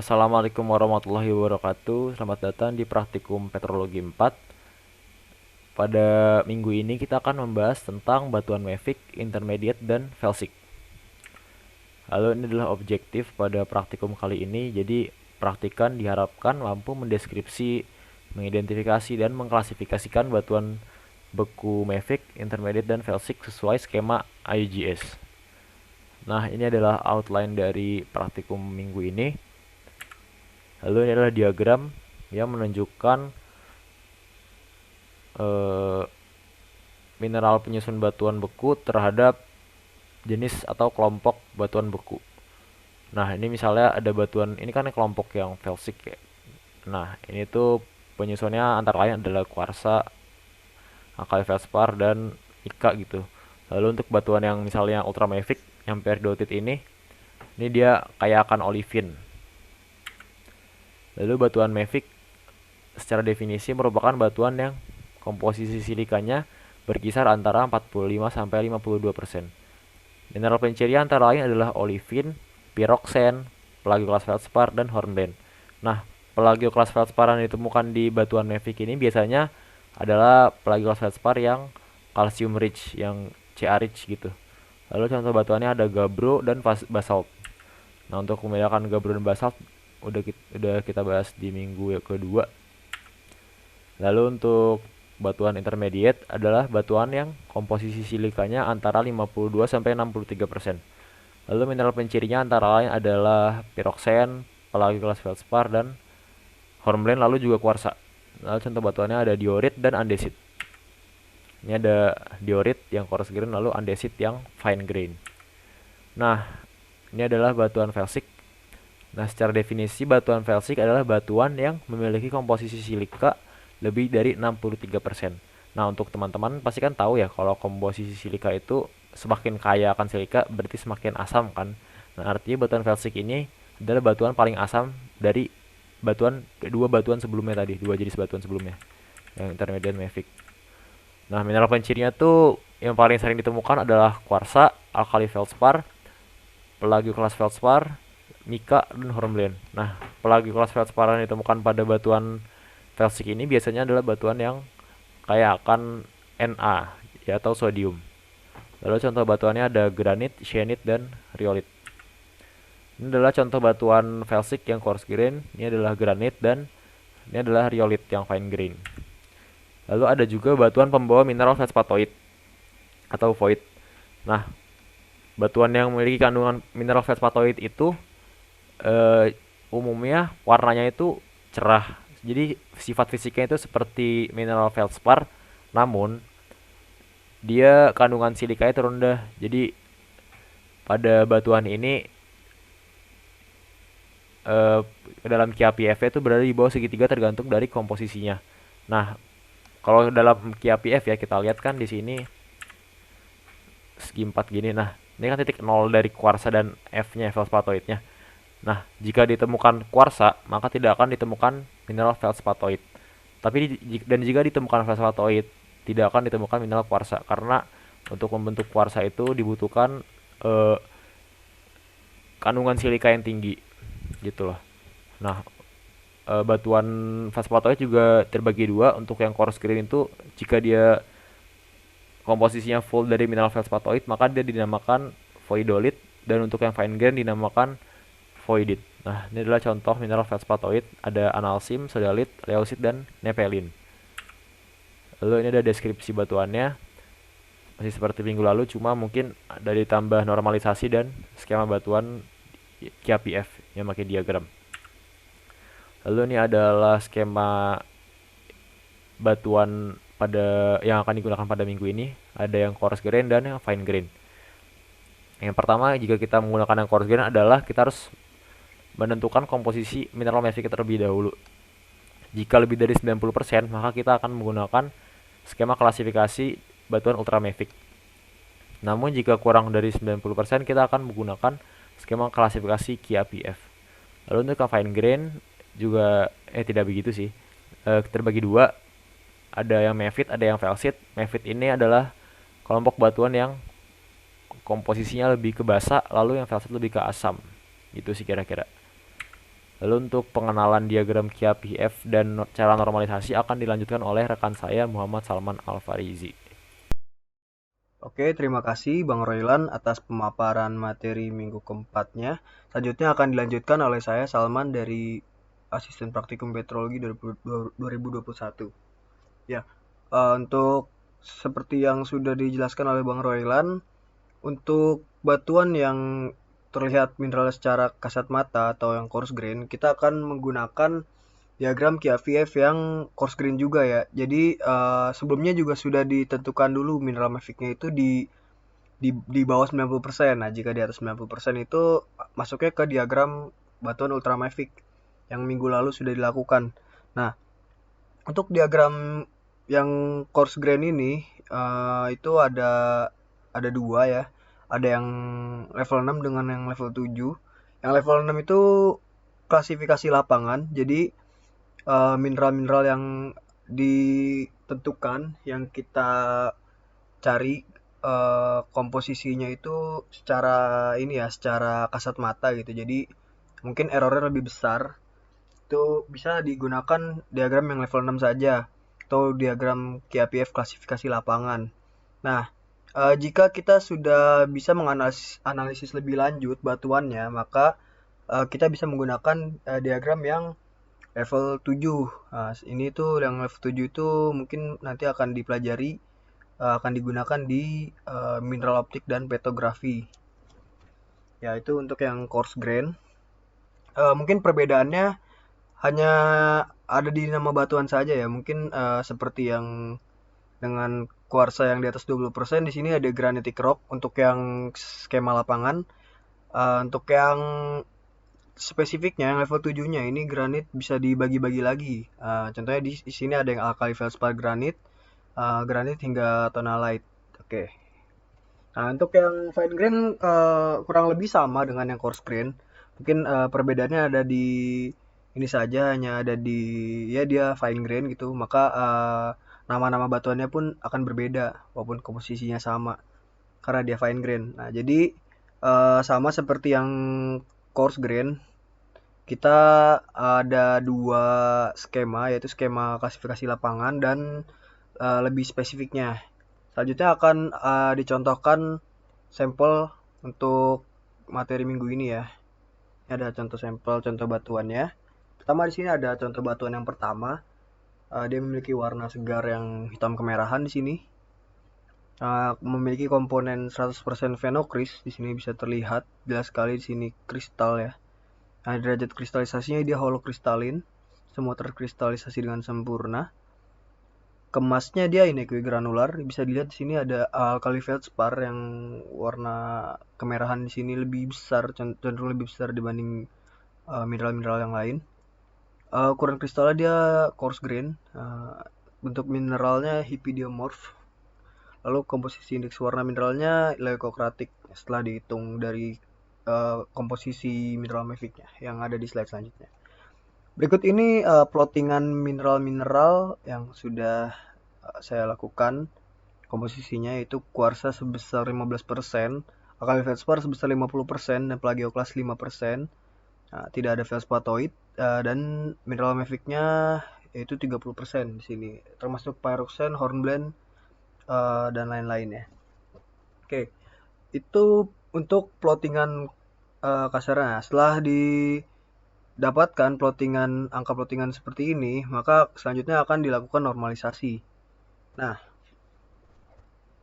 Assalamualaikum warahmatullahi wabarakatuh. Selamat datang di Praktikum Petrologi 4. Pada minggu ini kita akan membahas tentang batuan mafic, intermediate, dan felsic. Lalu ini adalah objektif pada praktikum kali ini. Jadi praktikan diharapkan mampu mendeskripsi, mengidentifikasi, dan mengklasifikasikan batuan beku mafic, intermediate, dan felsic sesuai skema IUGS. Nah, ini adalah outline dari praktikum minggu ini. Lalu ini adalah diagram yang menunjukkan mineral penyusun batuan beku terhadap jenis atau kelompok batuan beku. Nah, ini misalnya ada batuan, ini kan kelompok yang felsic ya. Nah, ini tuh penyusunnya antara lain adalah kuarsa, alkali feldspar, dan mica gitu. Lalu untuk batuan yang misalnya ultramafic, yang peridotit ini dia kayak akan olivin. Lalu batuan mafic secara definisi merupakan batuan yang komposisi silikanya berkisar antara 45 sampai 52%. Mineral pencirian antara lain adalah olivin, pyroxene, plagioclase feldspar, dan hornblende. Nah, plagioclase feldspar yang ditemukan di batuan mafic ini biasanya adalah plagioclase feldspar yang calcium rich, yang Ca rich gitu. Lalu contoh batuannya ada gabbro dan basalt. Nah, untuk membedakan gabbro dan basalt udah kita bahas di minggu kedua. Lalu untuk batuan intermediate adalah batuan yang komposisi silikanya antara 52 sampai 63%. Lalu mineral pencirinya antara lain adalah pyroxene, plagioclase feldspar, dan hornblende, lalu juga kuarsa. Lalu contoh batuannya ada diorit dan andesit. Ini ada diorit yang coarse grain, lalu andesit yang fine grain. Nah, ini adalah batuan felsic. Nah, secara definisi batuan felsic adalah batuan yang memiliki komposisi silika lebih dari 63%. Nah, untuk teman-teman pasti kan tahu ya kalau komposisi silika itu semakin kaya akan silika berarti semakin asam kan. Nah, artinya batuan felsic ini adalah batuan paling asam dari dua batuan sebelumnya tadi, dua jenis batuan sebelumnya yang intermediate mafic. Nah, mineral pencirinya tuh yang paling sering ditemukan adalah kuarsa, alkali feldspar, plagioclase feldspar, mica, dan hornblende. Nah, plagioclase feldspar yang ditemukan pada batuan felsic ini biasanya adalah batuan yang kaya akan Na ya, atau sodium. Lalu contoh batuannya ada granit, syenit, dan riolit. Ini adalah contoh batuan felsic yang coarse grain. Ini adalah granit dan ini adalah riolit yang fine grain. Lalu ada juga batuan pembawa mineral feldspatoid atau void. Nah, batuan yang memiliki kandungan mineral feldspatoid itu umumnya warnanya itu cerah. Jadi sifat fisiknya itu seperti mineral feldspar, namun dia kandungan silikanya itu rendah. Jadi pada batuan ini dalam KPF itu berada di bawah segitiga tergantung dari komposisinya. Nah, kalau dalam KPF ya kita lihat kan di sini segi 4 gini. Nah, ini kan titik 0 dari kuarsa dan F-nya feldspatoidnya. Nah, jika ditemukan kuarsa, maka tidak akan ditemukan mineral feldspatoid. Dan jika ditemukan feldspatoid, tidak akan ditemukan mineral kuarsa karena untuk membentuk kuarsa itu dibutuhkan kandungan silika yang tinggi, gitu loh. Nah, batuan feldspatoid juga terbagi dua. Untuk yang coarse grain itu jika dia komposisinya full dari mineral feldspatoid, maka dia dinamakan voidolit, dan untuk yang fine grain dinamakan voidit. Nah, ini adalah contoh mineral feldspatoid. Ada analsim, sodalit, leosit, dan nepelin. Lalu ini ada deskripsi batuannya. Masih seperti minggu lalu, cuma mungkin ada ditambah normalisasi dan skema batuan KPF yang pakai diagram. Lalu ini adalah skema batuan yang akan digunakan pada minggu ini. Ada yang coarse grain dan yang fine grain. Yang pertama, jika kita menggunakan yang coarse grain adalah kita harus menentukan komposisi mineral mafic terlebih dahulu. Jika lebih dari 90%, maka kita akan menggunakan skema klasifikasi batuan ultramafic. Namun jika kurang dari 90%, kita akan menggunakan skema klasifikasi KPF. Lalu untuk fine grain juga tidak begitu sih. Terbagi dua. Ada yang mafit, ada yang felsit. Mafit ini adalah kelompok batuan yang komposisinya lebih ke basa, lalu yang felsit lebih ke asam. Gitu sih kira-kira. Lalu untuk pengenalan diagram QAPF dan cara normalisasi akan dilanjutkan oleh rekan saya Muhammad Salman Al-Farizi. Oke, terima kasih Bang Roylan atas pemaparan materi minggu keempatnya. Selanjutnya akan dilanjutkan oleh saya Salman dari Asisten Praktikum Petrologi 2021. Ya, untuk seperti yang sudah dijelaskan oleh Bang Roylan, untuk batuan yang terlihat mineral secara kasat mata atau yang coarse grain, kita akan menggunakan diagram QAVF yang coarse grain juga ya. Jadi sebelumnya juga sudah ditentukan dulu mineral maficnya itu di bawah 90%. Nah, jika di atas 90% itu masuknya ke diagram batuan ultramafic yang minggu lalu sudah dilakukan. Nah, untuk diagram yang coarse grain ini itu ada dua ya. Ada yang level 6 dengan yang level 7. Yang level 6 itu klasifikasi lapangan. Jadi mineral-mineral yang ditentukan yang kita cari komposisinya itu secara ini ya, secara kasat mata gitu. Jadi mungkin errornya lebih besar. Itu bisa digunakan diagram yang level 6 saja atau diagram QAPF klasifikasi lapangan. Nah, jika kita sudah bisa menganalisis lebih lanjut batuannya, maka kita bisa menggunakan diagram yang level 7. Nah, ini tuh yang level 7 itu mungkin nanti akan dipelajari, akan digunakan di mineral optik dan petografi. Ya, itu untuk yang coarse grain. Mungkin perbedaannya hanya ada di nama batuan saja ya. Mungkin seperti yang dengan kuarsa yang di atas 20%, di sini ada granitic rock untuk yang skema lapangan. Untuk yang spesifiknya yang level 7-nya ini granit bisa dibagi-bagi lagi. Contohnya di sini ada yang alkali feldspar granit, granit hingga tonalite. Oke. Nah, untuk yang fine grain kurang lebih sama dengan yang coarse grain. Mungkin perbedaannya ada di ini saja, hanya ada di ya dia fine grain gitu. Maka nama-nama batuannya pun akan berbeda walaupun komposisinya sama karena dia fine grain. Nah, jadi sama seperti yang coarse grain, kita ada dua skema, yaitu skema klasifikasi lapangan dan lebih spesifiknya. Selanjutnya akan dicontohkan sampel untuk materi minggu ini ya. Ini ada contoh sampel, contoh batuannya. Pertama di sini ada contoh batuan yang pertama. Dia memiliki warna segar yang hitam kemerahan di sini. Memiliki komponen 100% phenocryst. Di sini bisa terlihat jelas sekali di sini kristal ya. Nah, derajat kristalisasinya dia holokristalin, semua terkristalisasi dengan sempurna. Kemasnya dia inequi granular, bisa dilihat di sini ada alkali feldspar yang warna kemerahan di sini lebih besar, cenderung lebih besar dibanding mineral-mineral yang lain. Ukuran kristalnya dia coarse grain, bentuk mineralnya hipidiomorph. Lalu komposisi indeks warna mineralnya leucocratic setelah dihitung dari komposisi mineral maficnya yang ada di slide selanjutnya. Berikut ini plottingan mineral-mineral yang sudah saya lakukan. Komposisinya yaitu kuarsa sebesar 15%, alkali feldspar sebesar 50%, dan plagioklas 5%. Nah, tidak ada feldspatoid dan mineral maficnya yaitu 30% di sini, termasuk pyroxene, hornblende dan lain-lain ya. Oke, itu untuk plottingan kasarnya. Setelah didapatkan angka plottingan seperti ini, maka selanjutnya akan dilakukan normalisasi. Nah,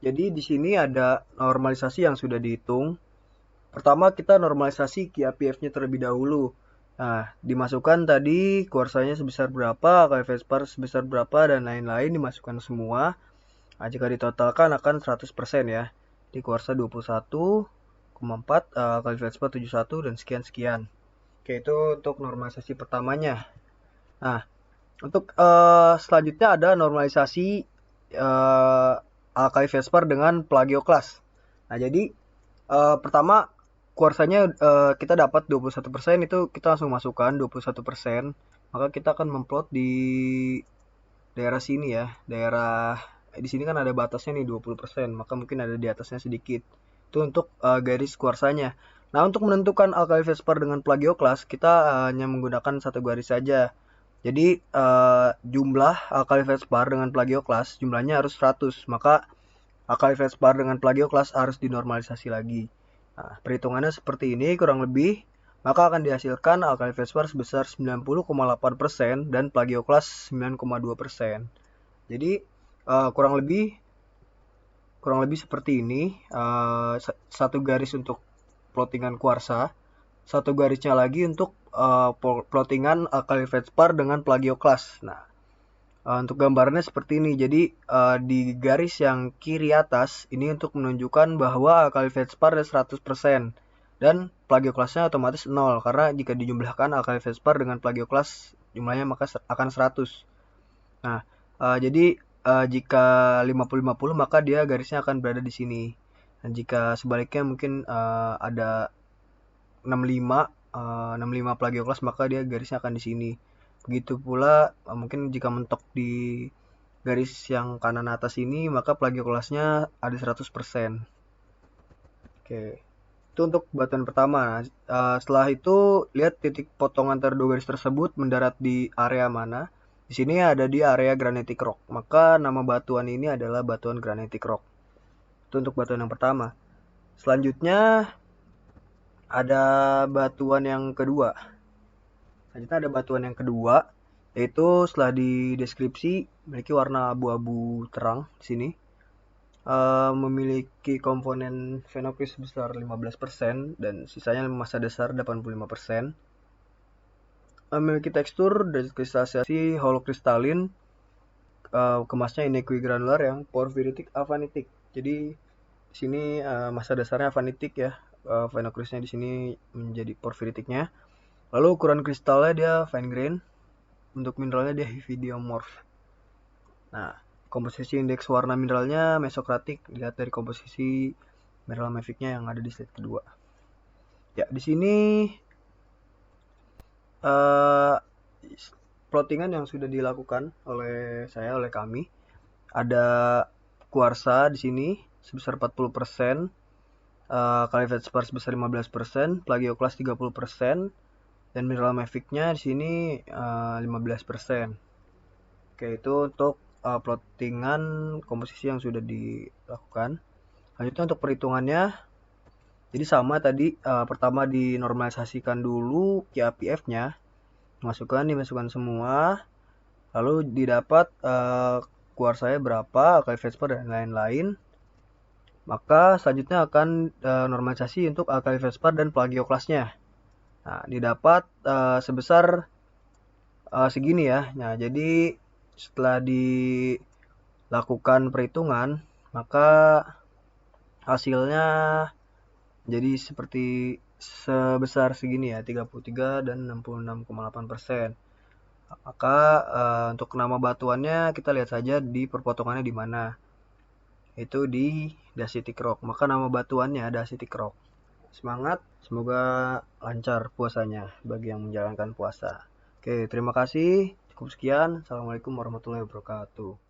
jadi di sini ada normalisasi yang sudah dihitung. Pertama kita normalisasi QAPF-nya terlebih dahulu. Nah, dimasukkan tadi kuarsanya sebesar berapa, alkali feldspar sebesar berapa, dan lain-lain dimasukkan semua. Nah, jika ditotalkan akan 100% ya. Di kuarsa 21,4, alkali feldspar 71, dan sekian-sekian. Oke, itu untuk normalisasi pertamanya. Nah, untuk selanjutnya ada normalisasi alkali feldspar dengan plagioklas. Nah, jadi pertama kuarsanya kita dapat 21%, itu kita langsung masukkan 21%. Maka kita akan memplot di daerah sini ya. Daerah di sini kan ada batasnya nih 20%, maka mungkin ada di atasnya sedikit. Itu untuk garis kuarsanya. Nah, untuk menentukan alkali feldspar dengan plagioklas, kita hanya menggunakan satu garis saja. Jadi, jumlah alkali feldspar dengan plagioklas jumlahnya harus 100, maka alkali feldspar dengan plagioklas harus dinormalisasi lagi. Nah, perhitungannya seperti ini kurang lebih, maka akan dihasilkan alkali feldspar sebesar 90,8% dan plagioklas 9,2%. Jadi, kurang lebih seperti ini, satu garis untuk plottingan kuarsa, satu garisnya lagi untuk plottingan alkali feldspar dengan plagioklas. Nah, untuk gambarannya seperti ini. Jadi di garis yang kiri atas ini untuk menunjukkan bahwa alkali feldspar ada 100% dan plagioklasnya otomatis 0 karena jika dijumlahkan alkali feldspar dengan plagioklas jumlahnya maka akan 100. Nah, jadi jika 50-50 maka dia garisnya akan berada di sini. Dan jika sebaliknya mungkin ada 65 65 plagioklas maka dia garisnya akan di sini. Begitu pula mungkin jika mentok di garis yang kanan atas ini maka plagioklasnya ada 100%. Oke. Itu untuk batuan pertama. Setelah itu lihat titik potongan antara dua garis tersebut mendarat di area mana. Di sini ada di area granitic rock. Maka nama batuan ini adalah batuan granitic rock. Itu untuk batuan yang pertama. Selanjutnya ada batuan yang kedua. Selanjutnya ada batuan yang kedua, yaitu setelah di deskripsi memiliki warna abu-abu terang di sini. Memiliki komponen fenokris sebesar 15% dan sisanya massa dasar 85%. Memiliki tekstur dan kristalisasi holokristalin, kemasnya inequigranular yang porfiritic avanitic. Jadi di sini massa dasarnya avanitic ya, fenokrisnya di sini menjadi porfiritiknya. Lalu ukuran kristalnya dia fine grain, untuk mineralnya dia heavidiomorph. Nah, komposisi indeks warna mineralnya mesokratik, dilihat dari komposisi mineral maficnya yang ada di slide kedua. Ya, di sini plottingan yang sudah dilakukan oleh kami. Ada kuarsa di sini sebesar 40%, alkali feldspar sebesar 15%, plagioklas 30%, dan mineral maficnya di sini 15%. Oke, itu untuk plottingan komposisi yang sudah dilakukan. Lanjutnya untuk perhitungannya, jadi sama tadi, pertama dinormalisasikan dulu QAPF-nya, dimasukkan semua, lalu didapat kuarsanya berapa, alkali feldspar dan lain-lain. Maka selanjutnya akan normalisasi untuk alkali feldspar dan plagioklasnya. Nah, didapat sebesar segini ya. Nah, jadi setelah dilakukan perhitungan, maka hasilnya jadi seperti sebesar segini ya, 33 dan 66,8%. Maka untuk nama batuannya kita lihat saja di perpotongannya di mana. Itu di Dacitic Rock. Maka nama batuannya Dacitic Rock. Semangat, semoga lancar puasanya bagi yang menjalankan puasa. Oke, terima kasih. Cukup sekian. Assalamualaikum warahmatullahi wabarakatuh.